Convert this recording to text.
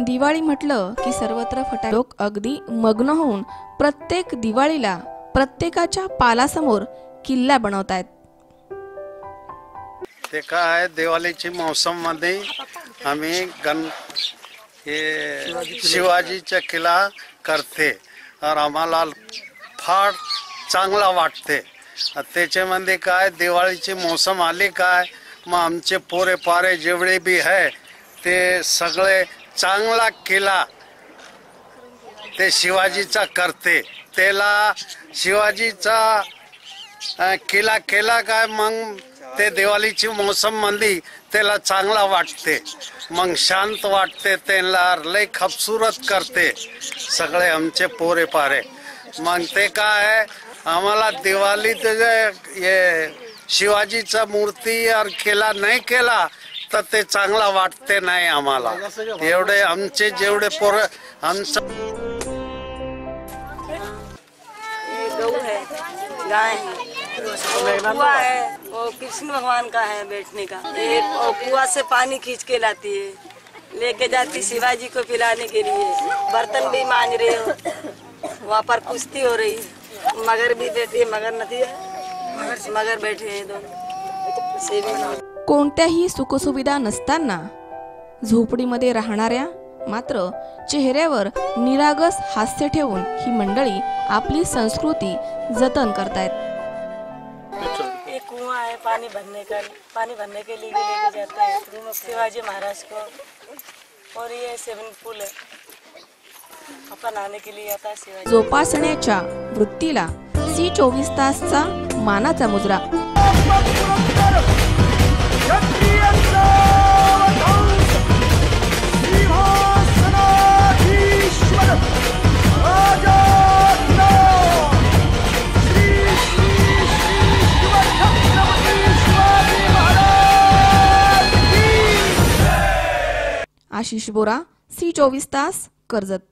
दिवाळी म्हटलं की सर्वत्र फटाके लोक अगदी मग्न होऊन प्रत्येक दिवाळीला प्रत्येकाच्या पालासमोर किल्ला बनवतायत। ते काय दिवाळीची मौसम मध्ये आम्ही शिवाजीचा किल्ला करते और आम्हाला फार चांगला वाटते। त्याच्यामध्ये काय दिवाळीची मौसम आली काय मग आमचे पोरे पारे जेवढे बी आहे ते सगळे चांगला किल्ला ते शिवाजीचा करते। त्याला शिवाजीचा किल्ला केला काय मग ते दिवाळीची मौसम मध्ये त्याला चांगला वाटते, मग शांत वाटते, त्याला लय खूबसूरत करते सगळे आमचे पोरे पारे। मग ते काय आम्हाला दिवाळीत ये शिवाजीचा मूर्ती और किल्ला नाही केला तर ते चांगला वाटते नाही आम्हाला। एवढे आमचे जेवढे पोर आमचं गऊ है, गाय है, कुआ है, वो कृष्ण भगवान का है बैठने का। ये कुआ से पानी खींच के लाती है, लेके जाती शिवाजी को पिलाने के लिए। बर्तन भी मांज रहे हो, वहाँ पर कुश्ती हो रही है। मगर भी बैठी है, मगर नदी है, मगर बैठे हैं दोनों। कोणत्याही सुखसुविधा नसताना झोपडीमध्ये राहणाऱ्या मात्र चेहऱ्यावर निरागस हास्य ठेवून ही मंडळी आपली संस्कृती जतन करतायत। एक कुआं है पानी भरने के लिए लेके जाता है शिवाजी महाराज को, और ये स्विमिंग पूल है अपन आने के लिए आता है शिवाजी। जोपासण्याच्या वृत्तीला C24 तासचा मानाचा मुजरा। आशिष बोरा, C24 तास, कर्जत।